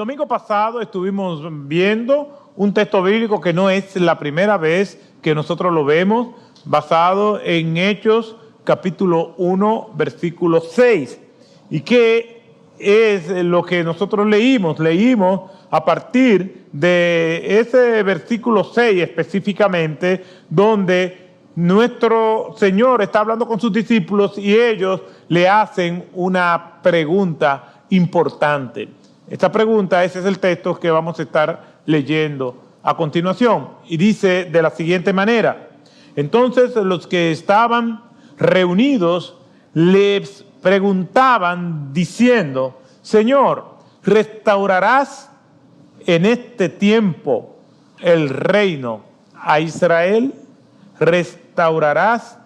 domingo pasado estuvimos viendo un texto bíblico que no es la primera vez que nosotros lo vemos, basado en Hechos capítulo 1, versículo 6. ¿Y qué es lo que nosotros leímos? Leímos a partir de ese versículo 6 específicamente, donde nuestro Señor está hablando con sus discípulos y ellos le hacen una pregunta importante. Esta pregunta, ese es el texto que vamos a estar leyendo a continuación. Y dice de la siguiente manera: entonces los que estaban reunidos les preguntaban diciendo: Señor, ¿restaurarás en este tiempo el reino a Israel? ¿Restaurarás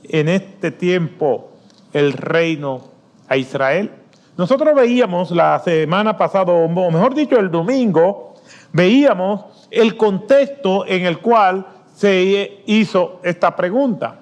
en este tiempo el reino a Israel? Nosotros veíamos la semana pasada, o mejor dicho, el domingo, veíamos el contexto en el cual se hizo esta pregunta.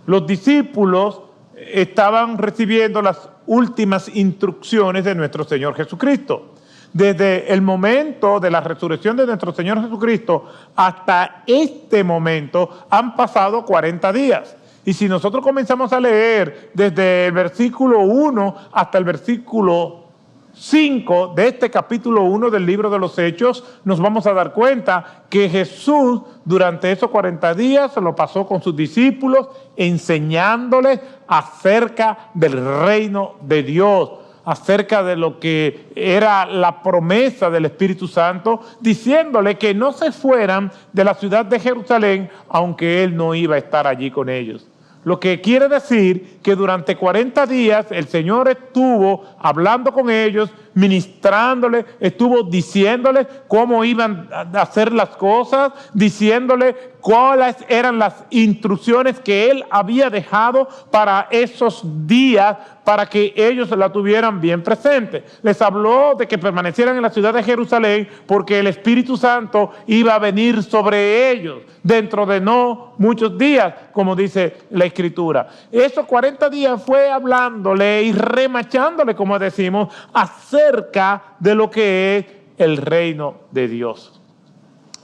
Los discípulos estaban recibiendo las últimas instrucciones de nuestro Señor Jesucristo. Desde el momento de la resurrección de nuestro Señor Jesucristo hasta este momento han pasado 40 días. Y si nosotros comenzamos a leer desde el versículo 1 hasta el versículo 5 de este capítulo 1 del libro de los Hechos, nos vamos a dar cuenta que Jesús durante esos 40 días se lo pasó con sus discípulos, enseñándoles acerca del reino de Dios, acerca de lo que era la promesa del Espíritu Santo, diciéndole que no se fueran de la ciudad de Jerusalén, aunque Él no iba a estar allí con ellos. Lo que quiere decir que durante 40 días el Señor estuvo hablando con ellos, ministrándoles, estuvo diciéndoles cómo iban a hacer las cosas, diciéndoles cuáles eran las instrucciones que Él había dejado para esos días, para que ellos la tuvieran bien presente. Les habló de que permanecieran en la ciudad de Jerusalén porque el Espíritu Santo iba a venir sobre ellos dentro de no muchos días, como dice la Escritura. Esos 40 días fue hablándole y remachándole, como decimos, acerca de lo que es el reino de Dios.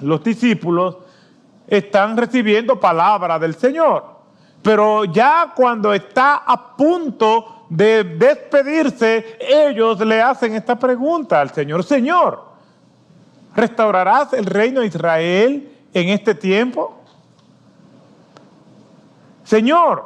Los discípulos están recibiendo palabra del Señor, pero ya cuando está a punto de despedirse, ellos le hacen esta pregunta al Señor: Señor, ¿restaurarás el reino de Israel en este tiempo? Señor,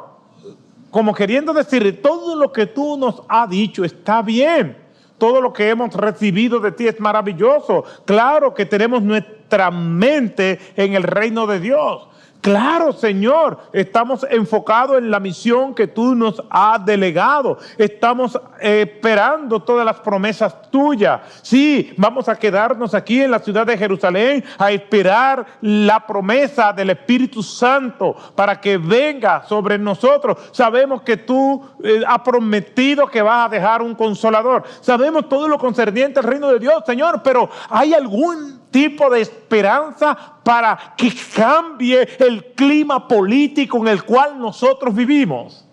como queriendo decir, todo lo que tú nos has dicho está bien, todo lo que hemos recibido de ti es maravilloso. Claro que tenemos nuestra mente en el reino de Dios. Claro, Señor, estamos enfocados en la misión que tú nos has delegado. Estamos esperando todas las promesas tuyas. Sí, vamos a quedarnos aquí en la ciudad de Jerusalén a esperar la promesa del Espíritu Santo para que venga sobre nosotros. Sabemos que tú has prometido que vas a dejar un consolador. Sabemos todo lo concerniente al reino de Dios, Señor, pero ¿hay algún tipo de esperanza para que cambie el clima político en el cual nosotros vivimos?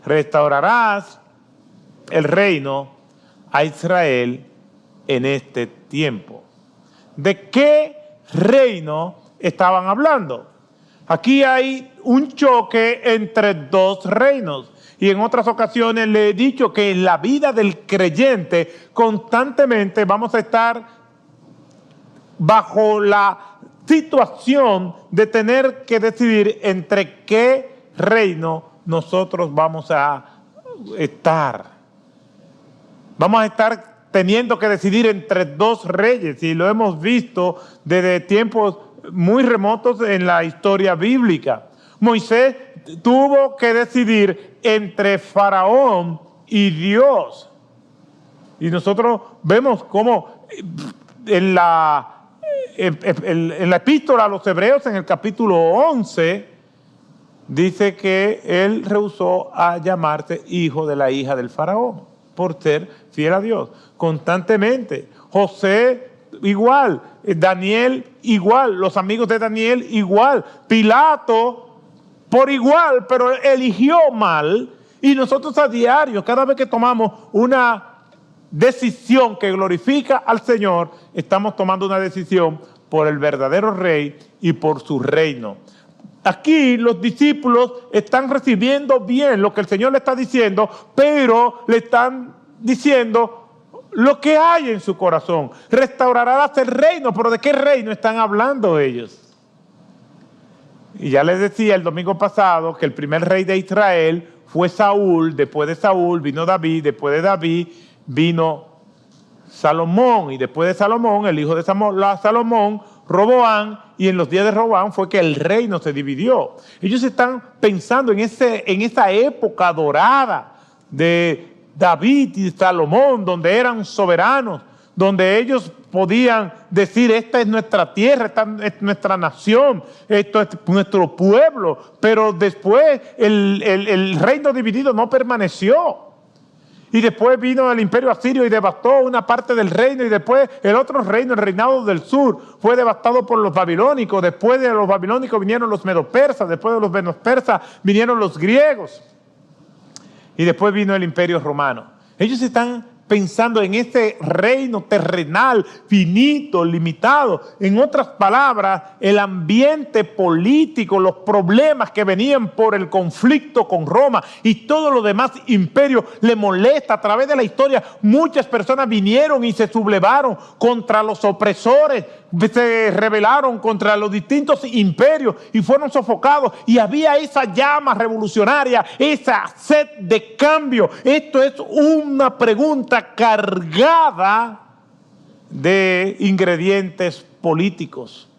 Restaurarás el reino a Israel en este tiempo. ¿De qué reino estaban hablando? Aquí hay un choque entre dos reinos. Y en otras ocasiones le he dicho que en la vida del creyente constantemente vamos a estar bajo la situación de tener que decidir entre qué reino nosotros vamos a estar. Vamos a estar teniendo que decidir entre dos reyes, y lo hemos visto desde tiempos muy remotos en la historia bíblica. Moisés tuvo que decidir entre Faraón y Dios. Y nosotros vemos cómo en la epístola a los Hebreos, en el capítulo 11, dice que él rehusó a llamarse hijo de la hija del faraón por ser fiel a Dios constantemente. José igual, Daniel igual, los amigos de Daniel igual, Pilato por igual, pero eligió mal. Y nosotros a diario, cada vez que tomamos una decisión que glorifica al Señor, estamos tomando una decisión por el verdadero Rey y por su reino. Aquí los discípulos están recibiendo bien lo que el Señor le está diciendo, pero le están diciendo lo que hay en su corazón. Restaurarás el reino, pero ¿de qué reino están hablando ellos? Y ya les decía el domingo pasado que el primer rey de Israel fue Saúl, después de Saúl vino David, después de David vino Salomón, y después de Salomón, el hijo de Salomón, Roboam, y en los días de Roboam fue que el reino se dividió. Ellos están pensando en esa época dorada de David y Salomón, donde eran soberanos, donde ellos podían decir, esta es nuestra tierra, esta es nuestra nación, esto es nuestro pueblo, pero después el reino dividido no permaneció. Y después vino el imperio asirio y devastó una parte del reino, y después el otro reino, el reinado del sur, fue devastado por los babilónicos. Después de los babilónicos vinieron los medopersas, después de los medopersas vinieron los griegos, y después vino el imperio romano. Ellos están pensando en ese reino terrenal, finito, limitado. En otras palabras, el ambiente político, los problemas que venían por el conflicto con Roma y todo lo demás imperio le molesta. A través de la historia, muchas personas vinieron y se sublevaron contra los opresores, se rebelaron contra los distintos imperios y fueron sofocados, y había esa llama revolucionaria, esa sed de cambio. Esto es una pregunta cargada de ingredientes políticos.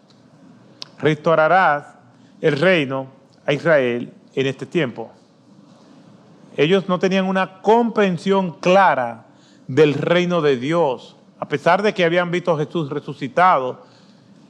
Restaurarás el reino a Israel en este tiempo. Ellos no tenían una comprensión clara del reino de Dios. A pesar de que habían visto a Jesús resucitado,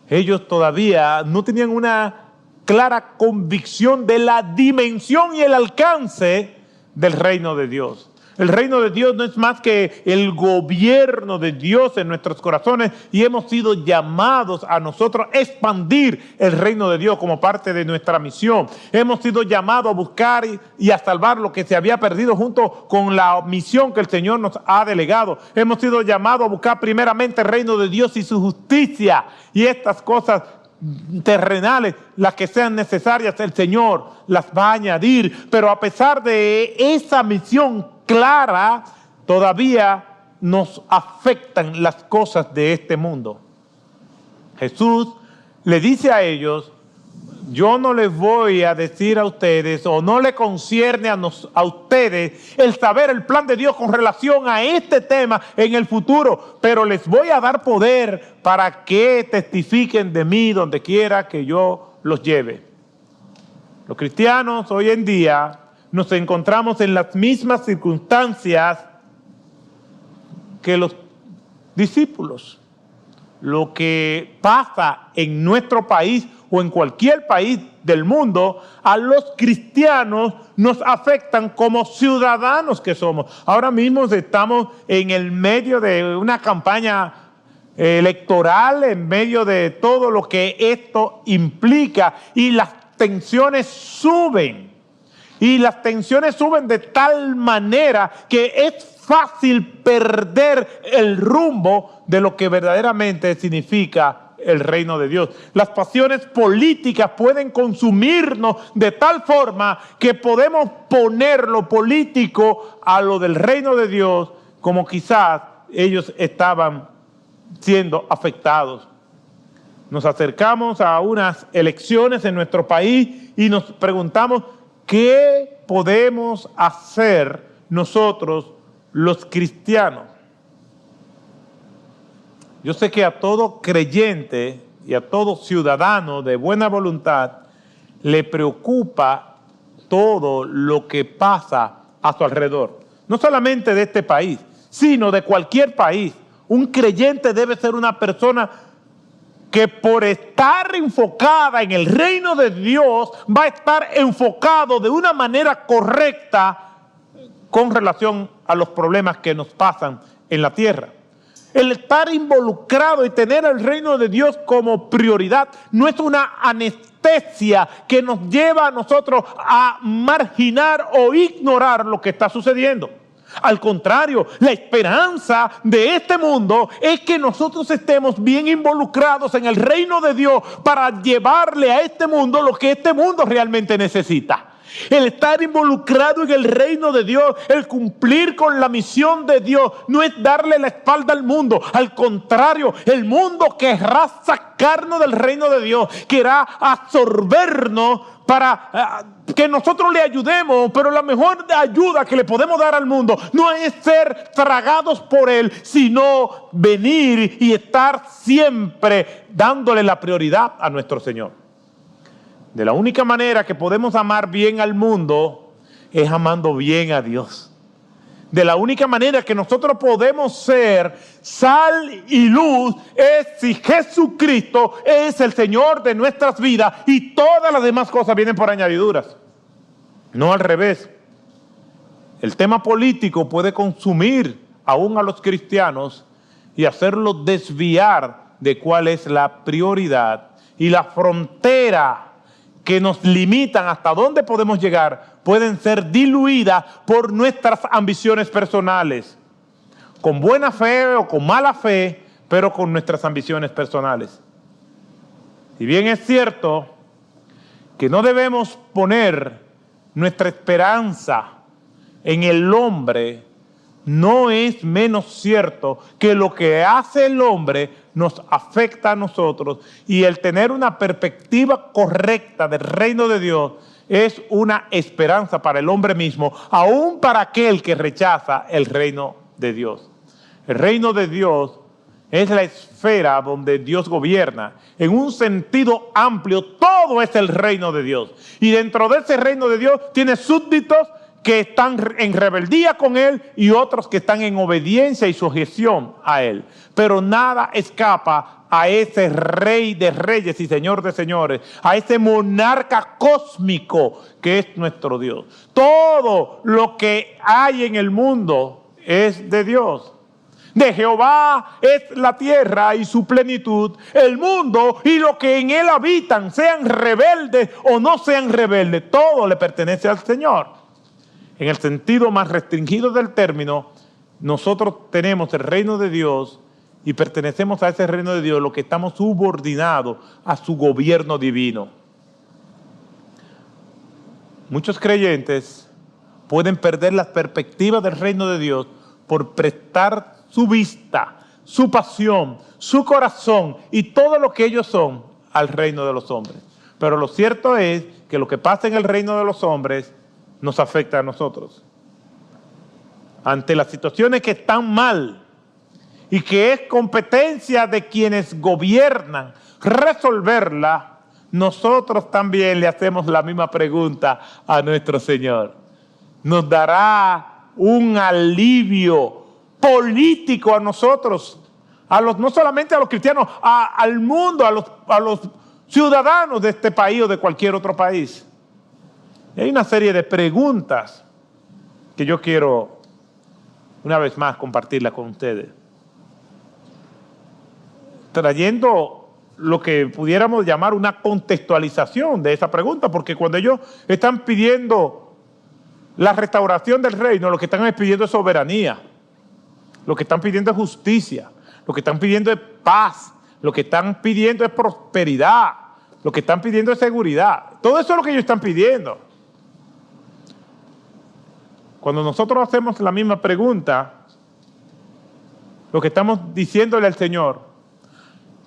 ellos todavía no tenían una clara convicción de la dimensión y el alcance del reino de Dios. El reino de Dios no es más que el gobierno de Dios en nuestros corazones, y hemos sido llamados a nosotros a expandir el reino de Dios como parte de nuestra misión. Hemos sido llamados a buscar y a salvar lo que se había perdido junto con la misión que el Señor nos ha delegado. Hemos sido llamados a buscar primeramente el reino de Dios y su justicia, y estas cosas terrenales, las que sean necesarias, el Señor las va a añadir. Pero a pesar de esa misión clara, todavía nos afectan las cosas de este mundo. Jesús le dice a ellos: yo no les voy a decir a ustedes, o no le concierne a ustedes el saber el plan de Dios con relación a este tema en el futuro, pero les voy a dar poder para que testifiquen de mí donde quiera que yo los lleve. Los cristianos hoy en día nos encontramos en las mismas circunstancias que los discípulos. Lo que pasa en nuestro país o en cualquier país del mundo, a los cristianos nos afectan como ciudadanos que somos. Ahora mismo estamos en el medio de una campaña electoral, en medio de todo lo que esto implica, y las tensiones suben. Y las tensiones suben de tal manera que es fácil perder el rumbo de lo que verdaderamente significa el reino de Dios. Las pasiones políticas pueden consumirnos de tal forma que podemos poner lo político a lo del reino de Dios, como quizás ellos estaban siendo afectados. Nos acercamos a unas elecciones en nuestro país y nos preguntamos: ¿qué podemos hacer nosotros los cristianos? Yo sé que a todo creyente y a todo ciudadano de buena voluntad le preocupa todo lo que pasa a su alrededor. No solamente de este país, sino de cualquier país. Un creyente debe ser una persona que, por estar enfocada en el reino de Dios, va a estar enfocado de una manera correcta con relación a los problemas que nos pasan en la tierra. El estar involucrado y tener el reino de Dios como prioridad no es una anestesia que nos lleva a nosotros a marginar o ignorar lo que está sucediendo. Al contrario, la esperanza de este mundo es que nosotros estemos bien involucrados en el reino de Dios para llevarle a este mundo lo que este mundo realmente necesita. El estar involucrado en el reino de Dios, el cumplir con la misión de Dios, no es darle la espalda al mundo. Al contrario, el mundo querrá sacarnos del reino de Dios, querrá absorbernos para que nosotros le ayudemos, pero la mejor ayuda que le podemos dar al mundo no es ser tragados por él, sino venir y estar siempre dándole la prioridad a nuestro Señor. De la única manera que podemos amar bien al mundo es amando bien a Dios. De la única manera que nosotros podemos ser sal y luz es si Jesucristo es el Señor de nuestras vidas y todas las demás cosas vienen por añadiduras. No al revés. El tema político puede consumir aún a los cristianos y hacerlos desviar de cuál es la prioridad y la frontera que nos limitan hasta dónde podemos llegar, pueden ser diluidas por nuestras ambiciones personales, con buena fe o con mala fe, pero con nuestras ambiciones personales. Si bien es cierto que no debemos poner nuestra esperanza en el hombre, no es menos cierto que lo que hace el hombre nos afecta a nosotros, y el tener una perspectiva correcta del reino de Dios es una esperanza para el hombre mismo, aún para aquel que rechaza el reino de Dios. El reino de Dios es la esfera donde Dios gobierna. En un sentido amplio, todo es el reino de Dios. Y dentro de ese reino de Dios tiene súbditos que están en rebeldía con Él y otros que están en obediencia y sujeción a Él. Pero nada escapa a ese Rey de reyes y Señor de señores, a ese monarca cósmico que es nuestro Dios. Todo lo que hay en el mundo es de Dios. De Jehová es la tierra y su plenitud, el mundo y lo que en él habitan, sean rebeldes o no sean rebeldes, todo le pertenece al Señor. En el sentido más restringido del término, nosotros tenemos el reino de Dios y pertenecemos a ese reino de Dios, lo que estamos subordinados a su gobierno divino. Muchos creyentes pueden perder la perspectiva del reino de Dios por prestar su vista, su pasión, su corazón y todo lo que ellos son al reino de los hombres. Pero lo cierto es que lo que pasa en el reino de los hombres nos afecta a nosotros. Ante las situaciones que están mal y que es competencia de quienes gobiernan resolverla, nosotros también le hacemos la misma pregunta a nuestro Señor. Nos dará un alivio político a nosotros, no solamente a los cristianos, al mundo, a los ciudadanos de este país o de cualquier otro país. Y hay una serie de preguntas que yo quiero una vez más compartirlas con ustedes, trayendo lo que pudiéramos llamar una contextualización de esa pregunta, porque cuando ellos están pidiendo la restauración del reino, lo que están pidiendo es soberanía, lo que están pidiendo es justicia, lo que están pidiendo es paz, lo que están pidiendo es prosperidad, lo que están pidiendo es seguridad. Todo eso es lo que ellos están pidiendo. Cuando nosotros hacemos la misma pregunta, lo que estamos diciéndole al Señor,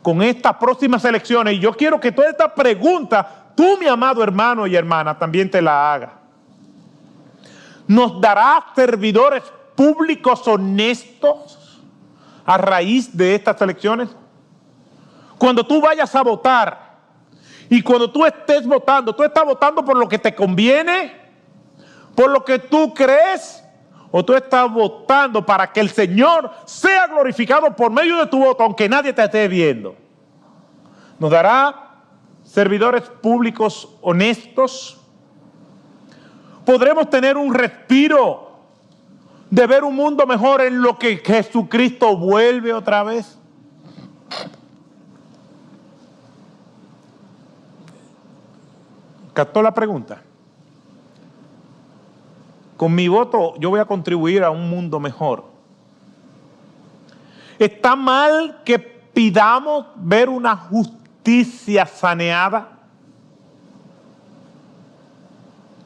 con estas próximas elecciones, y yo quiero que toda esta pregunta, tú, mi amado hermano y hermana, también te la hagas. ¿Nos dará servidores públicos honestos a raíz de estas elecciones? Cuando tú vayas a votar y cuando tú estés votando, ¿tú estás votando por lo que te conviene? ¿Por lo que tú crees? ¿O tú estás votando para que el Señor sea glorificado por medio de tu voto, aunque nadie te esté viendo? ¿Nos dará servidores públicos honestos? ¿Podremos tener un respiro de ver un mundo mejor en lo que Jesucristo vuelve otra vez? ¿Captó la pregunta? con mi voto yo voy a contribuir a un mundo mejor. ¿Está mal que pidamos ver una justicia saneada?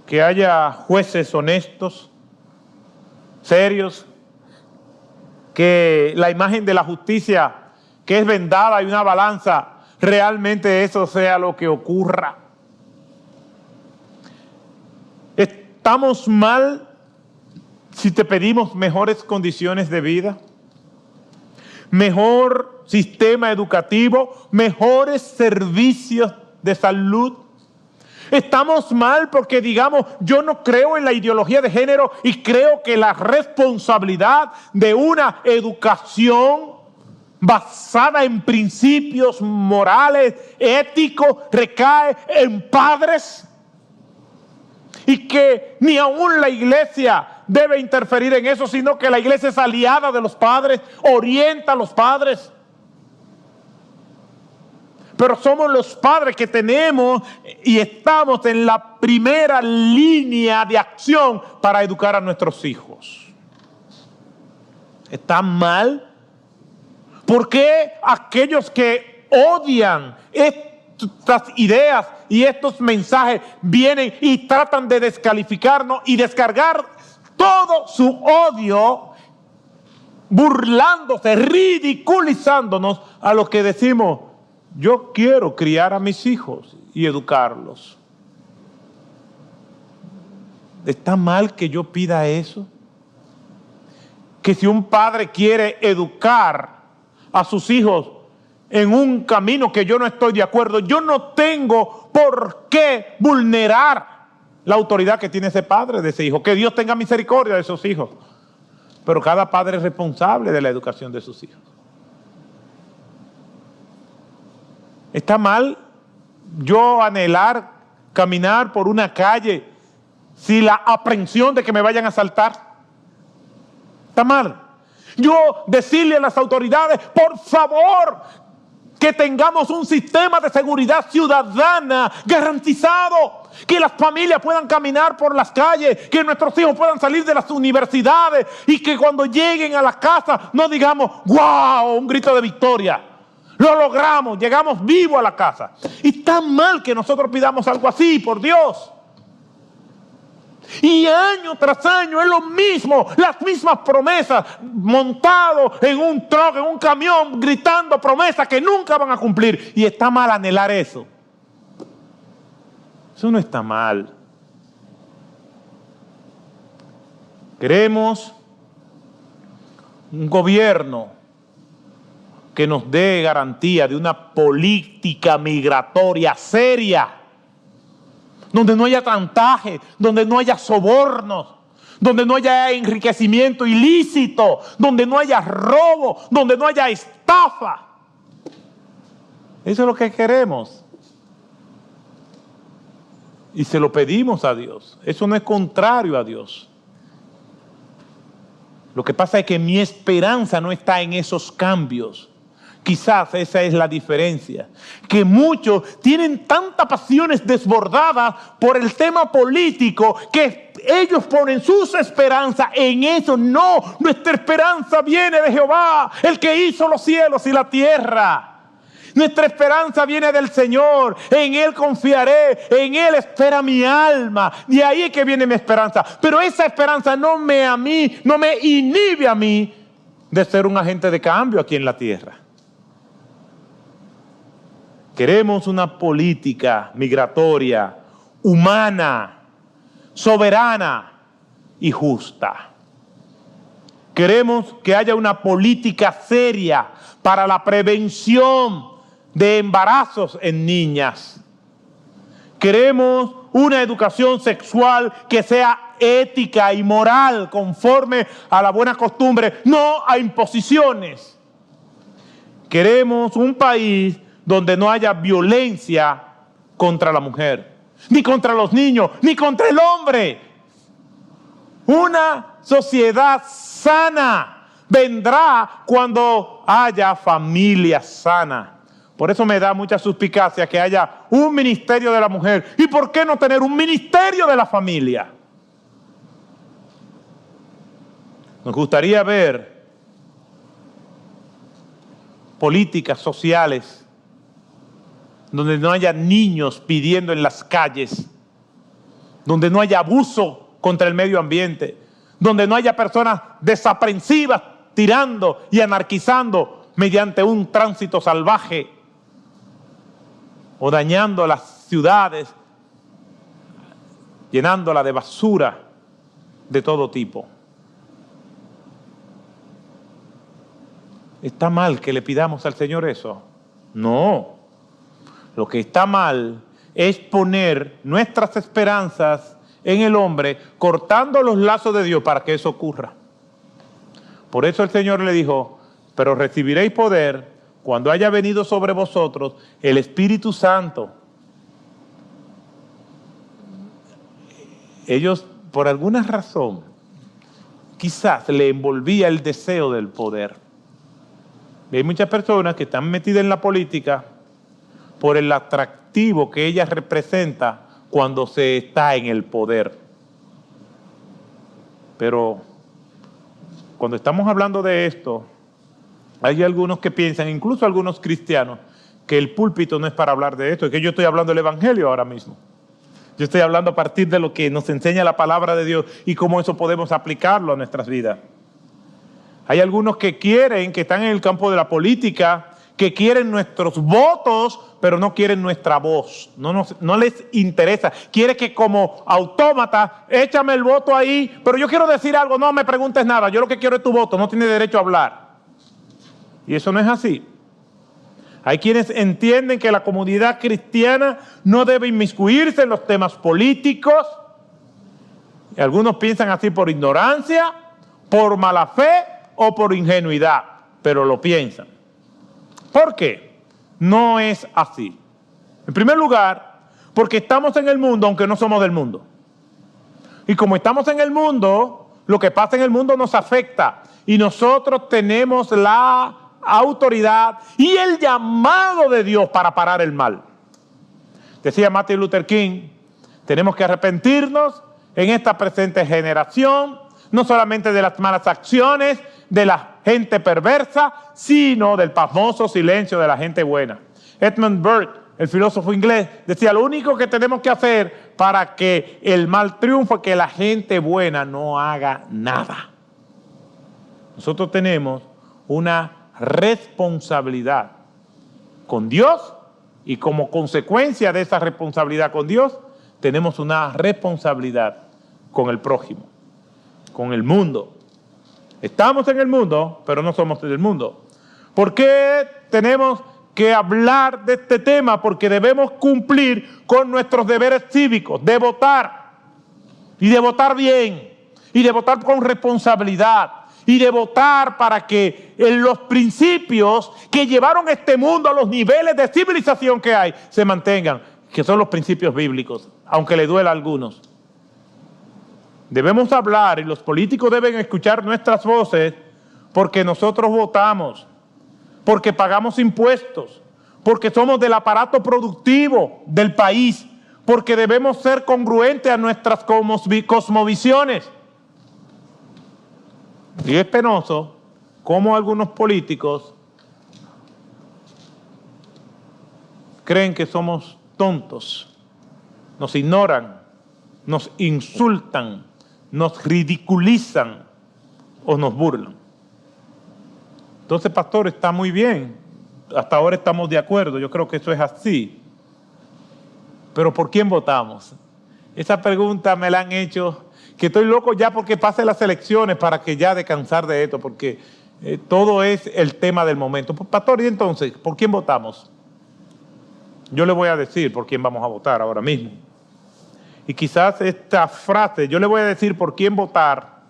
Que haya jueces honestos, serios, que la imagen de la justicia que es vendada y una balanza, realmente eso sea lo que ocurra. ¿Estamos mal si te pedimos mejores condiciones de vida? Mejor sistema educativo, mejores servicios de salud. Estamos mal porque digamos, yo no creo en la ideología de género y creo que la responsabilidad de una educación basada en principios morales, éticos, recae en padres. Y que ni aún la iglesia debe interferir en eso, sino que la iglesia es aliada de los padres, orienta a los padres. Pero somos los padres que tenemos y estamos en la primera línea de acción para educar a nuestros hijos. ¿Está mal? ¿Por qué aquellos que odian estas ideas y estos mensajes vienen y tratan de descalificarnos y descargar todo su odio, burlándose, ridiculizándonos a los que decimos, yo quiero criar a mis hijos y educarlos? ¿Está mal que yo pida eso? Que si un padre quiere educar a sus hijos en un camino que yo no estoy de acuerdo, yo no tengo por qué vulnerar la autoridad que tiene ese padre de ese hijo. Que Dios tenga misericordia de esos hijos. Pero cada padre es responsable de la educación de sus hijos. ¿Está mal yo anhelar caminar por una calle sin la aprensión de que me vayan a asaltar? ¿Está mal yo decirle a las autoridades, por favor, que tengamos un sistema de seguridad ciudadana garantizado, que las familias puedan caminar por las calles, que nuestros hijos puedan salir de las universidades y que cuando lleguen a la casa no digamos, wow, un grito de victoria, lo logramos, llegamos vivos a la casa? Y está mal que nosotros pidamos algo así, por Dios. Y año tras año es lo mismo, las mismas promesas, montados en un truck, en un camión, gritando promesas que nunca van a cumplir. Y está mal anhelar eso. Eso no está mal. Queremos un gobierno que nos dé garantía de una política migratoria seria, donde no haya chantaje, donde no haya sobornos, donde no haya enriquecimiento ilícito, donde no haya robo, donde no haya estafa. Eso es lo que queremos. Y se lo pedimos a Dios. Eso no es contrario a Dios. Lo que pasa es que mi esperanza no está en esos cambios. Quizás esa es la diferencia, que muchos tienen tantas pasiones desbordadas por el tema político que ellos ponen sus esperanzas en eso. No, nuestra esperanza viene de Jehová, el que hizo los cielos y la tierra. Nuestra esperanza viene del Señor, en Él confiaré, en Él espera mi alma. De ahí es que viene mi esperanza. Pero esa esperanza no me inhibe a mí de ser un agente de cambio aquí en la tierra. Queremos una política migratoria humana, soberana y justa. Queremos que haya una política seria para la prevención de embarazos en niñas. Queremos una educación sexual que sea ética y moral, conforme a la buena costumbre, no a imposiciones. Queremos un país donde no haya violencia contra la mujer, ni contra los niños, ni contra el hombre. Una sociedad sana vendrá cuando haya familia sana. Por eso me da mucha suspicacia que haya un ministerio de la mujer. ¿Y por qué no tener un ministerio de la familia? Nos gustaría ver políticas sociales donde no haya niños pidiendo en las calles, donde no haya abuso contra el medio ambiente, donde no haya personas desaprensivas tirando y anarquizando mediante un tránsito salvaje o dañando las ciudades, llenándola de basura de todo tipo. ¿Está mal que le pidamos al Señor eso? No. Lo que está mal es poner nuestras esperanzas en el hombre, cortando los lazos de Dios para que eso ocurra. Por eso el Señor le dijo, pero recibiréis poder cuando haya venido sobre vosotros el Espíritu Santo. Ellos, por alguna razón, quizás le envolvía el deseo del poder. Hay muchas personas que están metidas en la política por el atractivo que ella representa cuando se está en el poder. Pero cuando estamos hablando de esto, hay algunos que piensan, incluso algunos cristianos, que el púlpito no es para hablar de esto, es que yo estoy hablando del Evangelio ahora mismo. Yo estoy hablando a partir de lo que nos enseña la palabra de Dios y cómo eso podemos aplicarlo a nuestras vidas. Hay algunos que quieren, que están en el campo de la política, que quieren nuestros votos, pero no quieren nuestra voz. No les interesa. Quiere que como autómata, échame el voto ahí, pero yo quiero decir algo, no me preguntes nada, yo lo que quiero es tu voto, no tienes derecho a hablar. Y eso no es así. Hay quienes entienden que la comunidad cristiana no debe inmiscuirse en los temas políticos. Y algunos piensan así por ignorancia, por mala fe o por ingenuidad, pero lo piensan. ¿Por qué? No es así. En primer lugar, porque estamos en el mundo aunque no somos del mundo. Y como estamos en el mundo, lo que pasa en el mundo nos afecta. Y nosotros tenemos la autoridad y el llamado de Dios para parar el mal. Decía Martin Luther King, tenemos que arrepentirnos en esta presente generación, no solamente de las malas acciones de la gente perversa, sino del pasmoso silencio de la gente buena. Edmund Burke, el filósofo inglés, decía, lo único que tenemos que hacer para que el mal triunfe es que la gente buena no haga nada. Nosotros tenemos una responsabilidad con Dios y como consecuencia de esa responsabilidad con Dios, tenemos una responsabilidad con el prójimo, con el mundo. Estamos en el mundo, pero no somos del mundo. ¿Por qué tenemos que hablar de este tema? Porque debemos cumplir con nuestros deberes cívicos, de votar, y de votar bien, y de votar con responsabilidad, y de votar para que los principios que llevaron este mundo a los niveles de civilización que hay se mantengan, que son los principios bíblicos, aunque le duela a algunos. Debemos hablar y los políticos deben escuchar nuestras voces porque nosotros votamos, porque pagamos impuestos, porque somos del aparato productivo del país, porque debemos ser congruentes a nuestras cosmovisiones. Y es penoso cómo algunos políticos creen que somos tontos, nos ignoran, nos insultan, nos ridiculizan o nos burlan. Entonces, pastor, está muy bien. Hasta ahora estamos de acuerdo. Yo creo que eso es así. Pero ¿por quién votamos? Esa pregunta me la han hecho, que estoy loco ya porque pasen las elecciones para que ya descansar de esto, porque todo es el tema del momento. Pastor, y entonces, ¿por quién votamos? Yo le voy a decir por quién vamos a votar ahora mismo. Y quizás esta frase, yo le voy a decir por quién votar,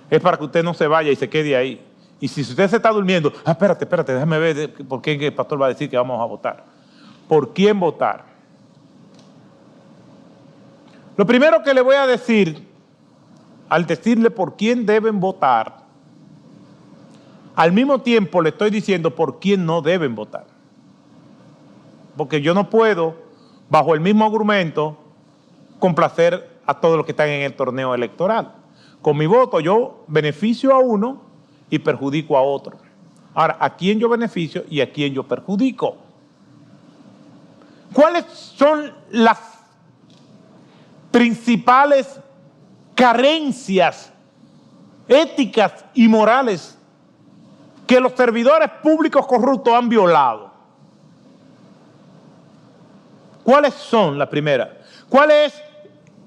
es para que usted no se vaya y se quede ahí. Y si usted se está durmiendo, espérate, déjame ver por qué el pastor va a decir que vamos a votar. ¿Por quién votar? Lo primero que le voy a decir, al decirle por quién deben votar, al mismo tiempo le estoy diciendo por quién no deben votar. Porque yo no puedo, bajo el mismo argumento, complacer a todos los que están en el torneo electoral. Con mi voto yo beneficio a uno y perjudico a otro. Ahora, ¿a quién yo beneficio y a quién yo perjudico? ¿Cuáles son las principales carencias éticas y morales que los servidores públicos corruptos han violado? ¿Cuáles son las primeras? ¿Cuál es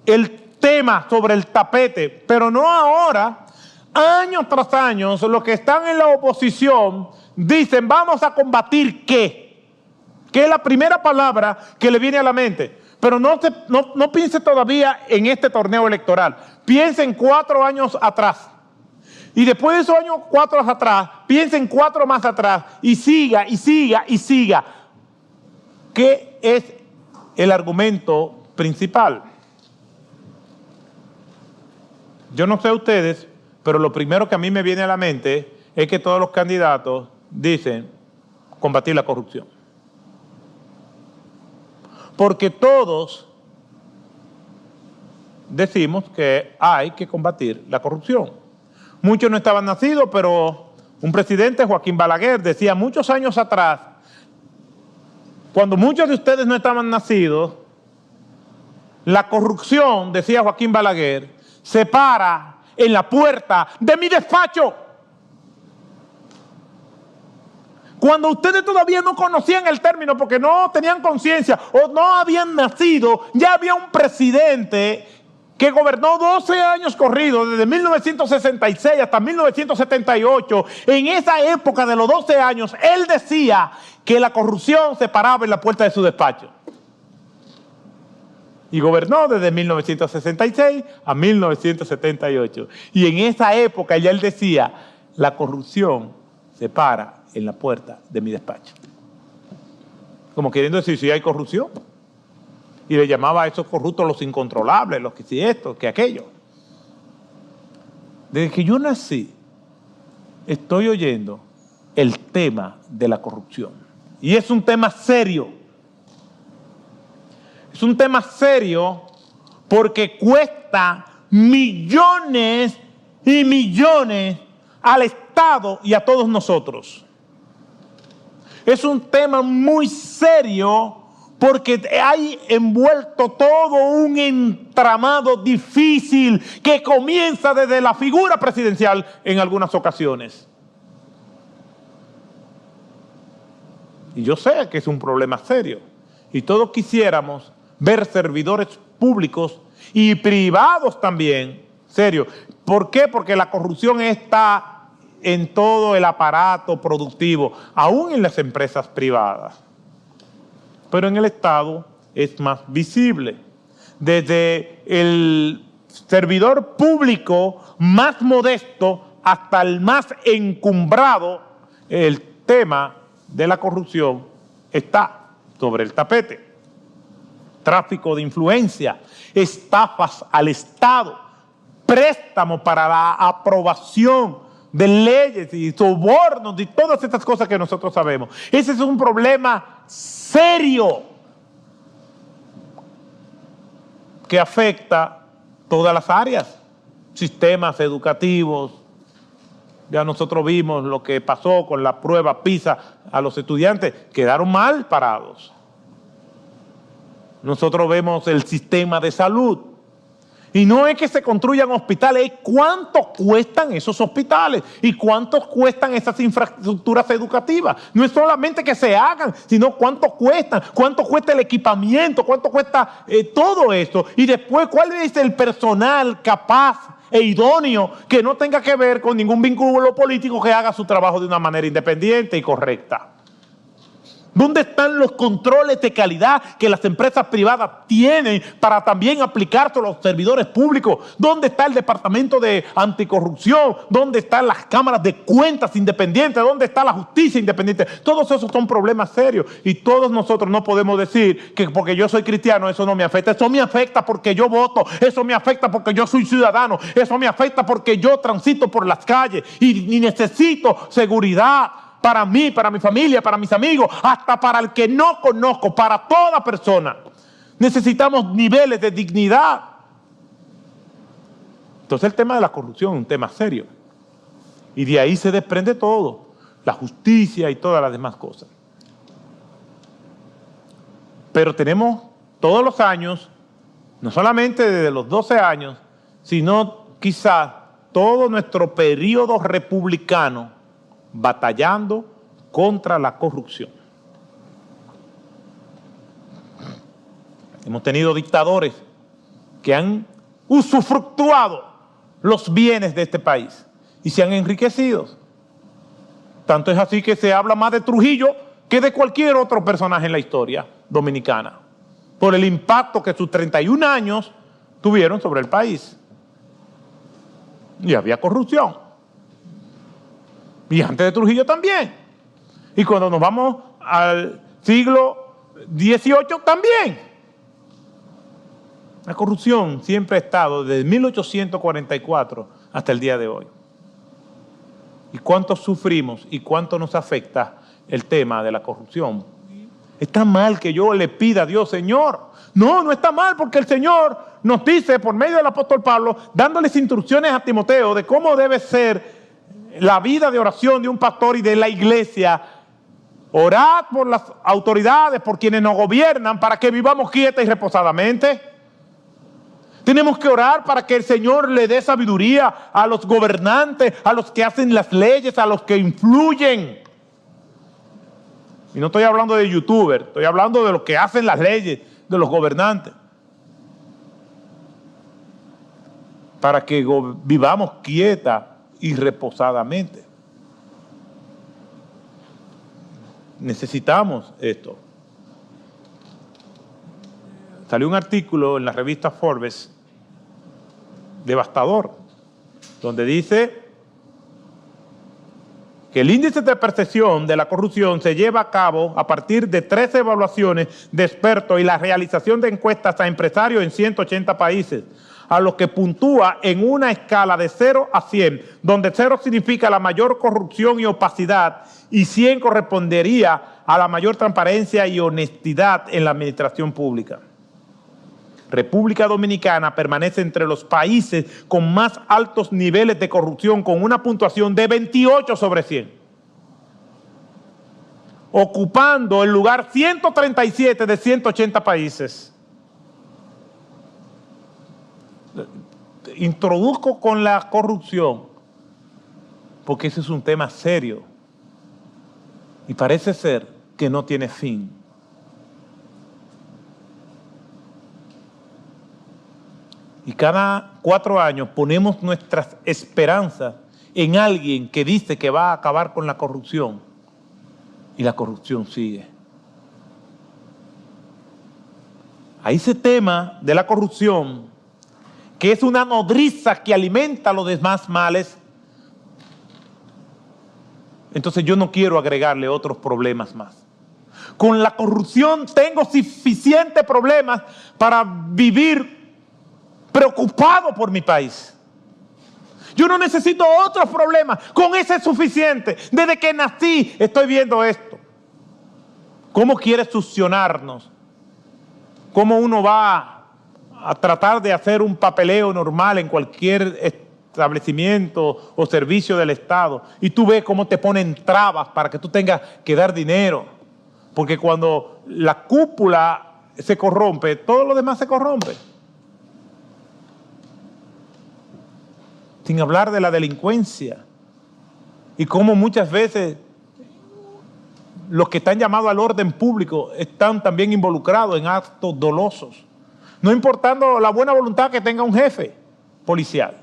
el tema sobre el tapete? Pero no ahora, años tras años, los que están en la oposición dicen, vamos a combatir ¿qué? Que es la primera palabra que le viene a la mente. Pero no piense todavía en este torneo electoral. Piense en 4 años atrás. Y después de esos años 4 atrás, piense en 4 más atrás. Y siga, y siga, y siga. ¿Qué es el argumento principal? Yo no sé ustedes, pero lo primero que a mí me viene a la mente es que todos los candidatos dicen combatir la corrupción. Porque todos decimos que hay que combatir la corrupción. Muchos no estaban nacidos, pero un presidente, Joaquín Balaguer, decía muchos años atrás, cuando muchos de ustedes no estaban nacidos, la corrupción, decía Joaquín Balaguer, se para en la puerta de mi despacho. Cuando ustedes todavía no conocían el término porque no tenían conciencia o no habían nacido, ya había un presidente que gobernó 12 años corridos, desde 1966 hasta 1978. En esa época de los 12 años, él decía que la corrupción se paraba en la puerta de su despacho. Y gobernó desde 1966 a 1978. Y en esa época ya él decía, la corrupción se para en la puerta de mi despacho. Como queriendo decir, si hay corrupción. Y le llamaba a esos corruptos los incontrolables, los que si esto, que aquello. Desde que yo nací, estoy oyendo el tema de la corrupción. Y es un tema serio. Es un tema serio porque cuesta millones y millones al Estado y a todos nosotros. Es un tema muy serio porque hay envuelto todo un entramado difícil que comienza desde la figura presidencial en algunas ocasiones. Y yo sé que es un problema serio. Y todos quisiéramos ver servidores públicos y privados también, serio. ¿Por qué? Porque la corrupción está en todo el aparato productivo, aún en las empresas privadas. Pero en el Estado es más visible. Desde el servidor público más modesto hasta el más encumbrado, el tema de la corrupción está sobre el tapete. Tráfico de influencia, estafas al Estado, préstamos para la aprobación de leyes y sobornos y todas estas cosas que nosotros sabemos. Ese es un problema serio que afecta todas las áreas, sistemas educativos. Ya nosotros vimos lo que pasó con la prueba PISA a los estudiantes, quedaron mal parados. Nosotros vemos el sistema de salud. Y no es que se construyan hospitales, es cuánto cuestan esos hospitales y cuánto cuestan esas infraestructuras educativas. No es solamente que se hagan, sino cuánto cuestan, cuánto cuesta el equipamiento, cuánto cuesta todo esto. Y después, ¿cuál es el personal capaz e idóneo que no tenga que ver con ningún vínculo político que haga su trabajo de una manera independiente y correcta? ¿Dónde están los controles de calidad que las empresas privadas tienen para también aplicarse a los servidores públicos? ¿Dónde está el departamento de anticorrupción? ¿Dónde están las cámaras de cuentas independientes? ¿Dónde está la justicia independiente? Todos esos son problemas serios y todos nosotros no podemos decir que porque yo soy cristiano eso no me afecta. Eso me afecta porque yo voto, eso me afecta porque yo soy ciudadano, eso me afecta porque yo transito por las calles y necesito seguridad. Para mí, para mi familia, para mis amigos, hasta para el que no conozco, para toda persona. Necesitamos niveles de dignidad. Entonces el tema de la corrupción es un tema serio. Y de ahí se desprende todo, la justicia y todas las demás cosas. Pero tenemos todos los años, no solamente desde los 12 años, sino quizás todo nuestro periodo republicano batallando contra la corrupción. Hemos tenido dictadores que han usufructuado los bienes de este país y se han enriquecido. Tanto es así que se habla más de Trujillo que de cualquier otro personaje en la historia dominicana, por el impacto que sus 31 años tuvieron sobre el país. Y había corrupción. Y antes de Trujillo también. Y cuando nos vamos al siglo XVIII también. La corrupción siempre ha estado desde 1844 hasta el día de hoy. ¿Y cuánto sufrimos y cuánto nos afecta el tema de la corrupción? ¿Está mal que yo le pida a Dios, Señor? No, no está mal, porque el Señor nos dice por medio del apóstol Pablo, dándoles instrucciones a Timoteo de cómo debe ser la vida de oración de un pastor y de la iglesia. Orad por las autoridades, por quienes nos gobiernan, para que vivamos quieta y reposadamente. Tenemos que orar para que el Señor le dé sabiduría a los gobernantes, a los que hacen las leyes, a los que influyen. Y no estoy hablando de youtubers, estoy hablando de los que hacen las leyes, de los gobernantes. Para que vivamos quieta y reposadamente. Necesitamos esto. Salió un artículo en la revista Forbes, devastador, donde dice que el índice de percepción de la corrupción se lleva a cabo a partir de 13 evaluaciones de expertos y la realización de encuestas a empresarios en 180 países, a los que puntúa en una escala de 0 a 100, donde 0 significa la mayor corrupción y opacidad y 100 correspondería a la mayor transparencia y honestidad en la administración pública. República Dominicana permanece entre los países con más altos niveles de corrupción, con una puntuación de 28 sobre 100, ocupando el lugar 137 de 180 países. Introduzco con la corrupción porque ese es un tema serio y parece ser que no tiene fin. Y cada 4 años ponemos nuestras esperanzas en alguien que dice que va a acabar con la corrupción y la corrupción sigue. A ese tema de la corrupción, que es una nodriza que alimenta los demás males, entonces yo no quiero agregarle otros problemas más. Con la corrupción tengo suficientes problemas para vivir preocupado por mi país. Yo no necesito otros problemas, con ese es suficiente. Desde que nací estoy viendo esto. ¿Cómo quiere succionarnos? ¿Cómo uno va a tratar de hacer un papeleo normal en cualquier establecimiento o servicio del Estado? Y tú ves cómo te ponen trabas para que tú tengas que dar dinero. Porque cuando la cúpula se corrompe, todo lo demás se corrompe. Sin hablar de la delincuencia y cómo muchas veces los que están llamados al orden público están también involucrados en actos dolosos, no importando la buena voluntad que tenga un jefe policial.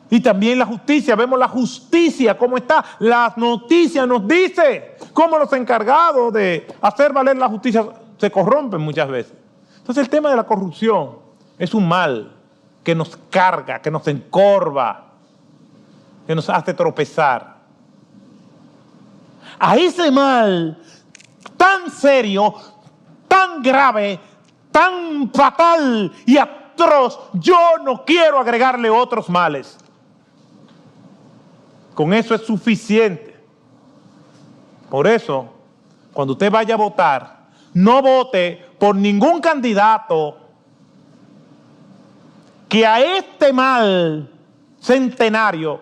Y también la justicia, vemos la justicia cómo está, las noticias nos dicen cómo los encargados de hacer valer la justicia se corrompen muchas veces. Entonces el tema de la corrupción es un mal que nos carga, que nos encorva, que nos hace tropezar. A ese mal tan serio, tan grave, tan fatal y atroz, yo no quiero agregarle otros males. Con eso es suficiente. Por eso, cuando usted vaya a votar, no vote por ningún candidato que a este mal centenario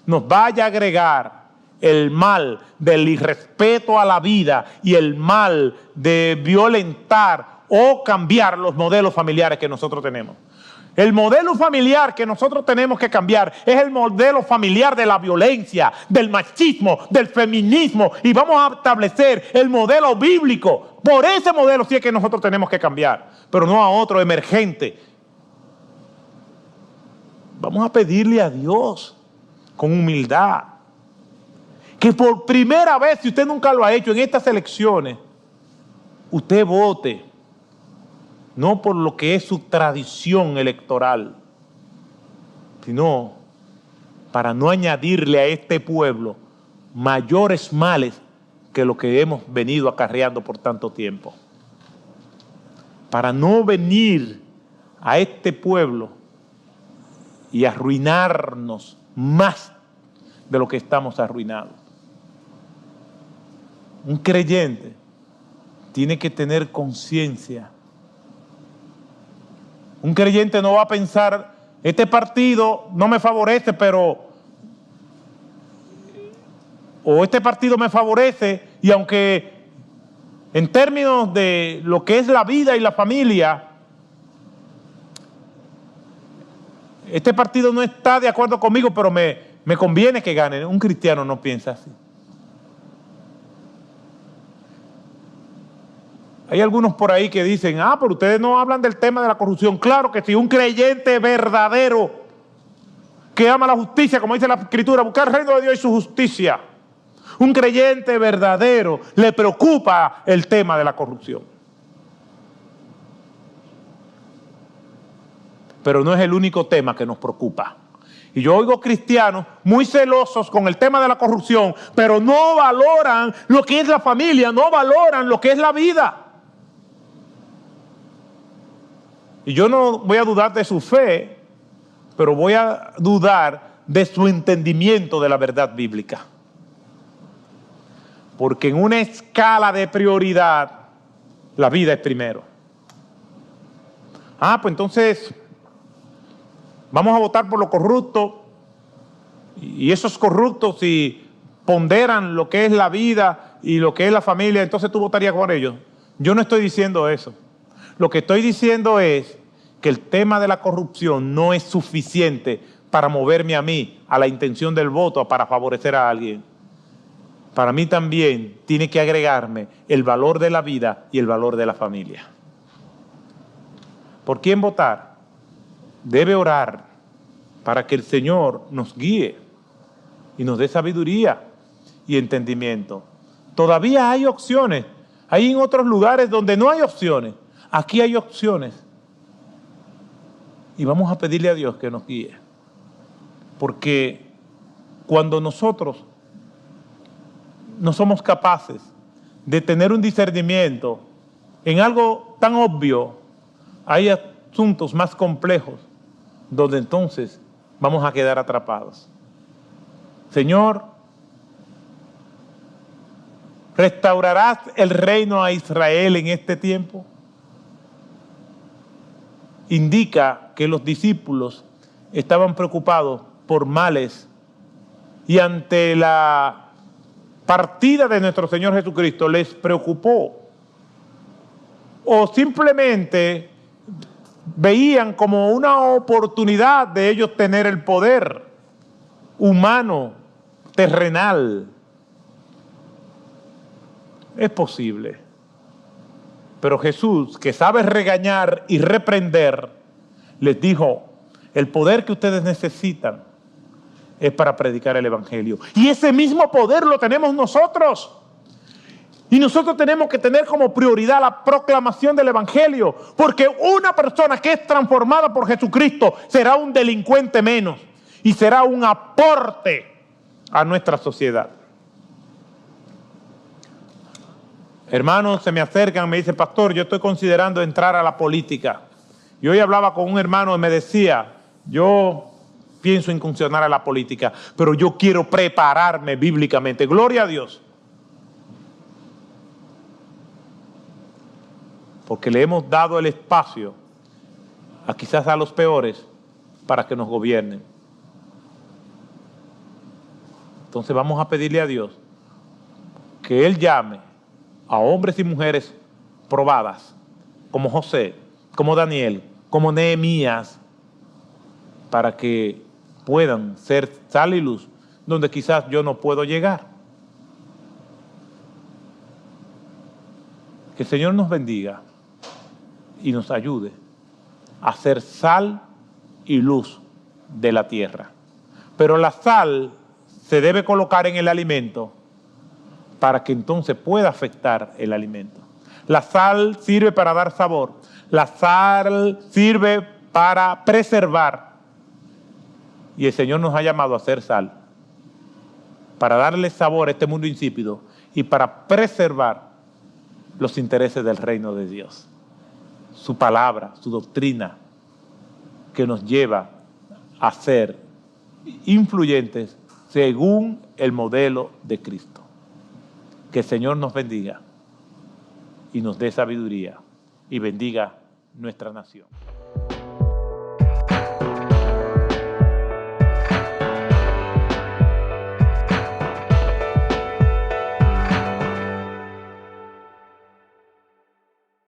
nos vaya a agregar el mal del irrespeto a la vida y el mal de violentar o cambiar los modelos familiares que nosotros tenemos. El modelo familiar que nosotros tenemos que cambiar es el modelo familiar de la violencia, del machismo, del feminismo, y vamos a establecer el modelo bíblico. Por ese modelo sí es que nosotros tenemos que cambiar, pero no a otro emergente. Vamos a pedirle a Dios con humildad que por primera vez, si usted nunca lo ha hecho en estas elecciones, usted vote no por lo que es su tradición electoral, sino para no añadirle a este pueblo mayores males que lo que hemos venido acarreando por tanto tiempo. Para no venir a este pueblo y arruinarnos más de lo que estamos arruinados. Un creyente tiene que tener conciencia. Un creyente no va a pensar, este partido no me favorece, o este partido me favorece, y aunque en términos de lo que es la vida y la familia, este partido no está de acuerdo conmigo, pero me conviene que gane. Un cristiano no piensa así. Hay algunos por ahí que dicen, pero ustedes no hablan del tema de la corrupción. Claro que si un creyente verdadero que ama la justicia, como dice la Escritura, buscar el reino de Dios y su justicia, un creyente verdadero le preocupa el tema de la corrupción. Pero no es el único tema que nos preocupa. Y yo oigo cristianos muy celosos con el tema de la corrupción, pero no valoran lo que es la familia, no valoran lo que es la vida. Y yo no voy a dudar de su fe, pero voy a dudar de su entendimiento de la verdad bíblica. Porque en una escala de prioridad, la vida es primero. Pues entonces vamos a votar por los corruptos, y esos corruptos, si ponderan lo que es la vida y lo que es la familia, entonces tú votarías por ellos. Yo no estoy diciendo eso. Lo que estoy diciendo es que el tema de la corrupción no es suficiente para moverme a mí a la intención del voto para favorecer a alguien. Para mí también tiene que agregarme el valor de la vida y el valor de la familia. ¿Por quién votar? Debe orar para que el Señor nos guíe y nos dé sabiduría y entendimiento. Todavía hay opciones. Hay en otros lugares donde no hay opciones. Aquí hay opciones. Y vamos a pedirle a Dios que nos guíe. Porque cuando nosotros no somos capaces de tener un discernimiento en algo tan obvio, hay asuntos más complejos donde entonces vamos a quedar atrapados. Señor, ¿restaurarás el reino a Israel en este tiempo? Indica que los discípulos estaban preocupados por males y ante la partida de nuestro Señor Jesucristo les preocupó, o simplemente veían como una oportunidad de ellos tener el poder humano, terrenal. Es posible. Pero Jesús, que sabe regañar y reprender, les dijo, el poder que ustedes necesitan es para predicar el Evangelio. Y ese mismo poder lo tenemos nosotros. Y nosotros tenemos que tener como prioridad la proclamación del Evangelio, porque una persona que es transformada por Jesucristo será un delincuente menos y será un aporte a nuestra sociedad. Hermanos se me acercan, me dicen, pastor, yo estoy considerando entrar a la política. Y hoy hablaba con un hermano y me decía, yo pienso incursionar a la política, pero yo quiero prepararme bíblicamente. Gloria a Dios. Porque le hemos dado el espacio, quizás a los peores, para que nos gobiernen. Entonces vamos a pedirle a Dios que Él llame a hombres y mujeres probadas, como José, como Daniel, como Nehemías, para que puedan ser sal y luz donde quizás yo no puedo llegar. Que el Señor nos bendiga y nos ayude a ser sal y luz de la tierra. Pero la sal se debe colocar en el alimento para que entonces pueda afectar el alimento. La sal sirve para dar sabor. La sal sirve para preservar. Y el Señor nos ha llamado a ser sal, para darle sabor a este mundo insípido y para preservar los intereses del reino de Dios. Su palabra, su doctrina, que nos lleva a ser influyentes según el modelo de Cristo. Que el Señor nos bendiga y nos dé sabiduría y bendiga nuestra nación.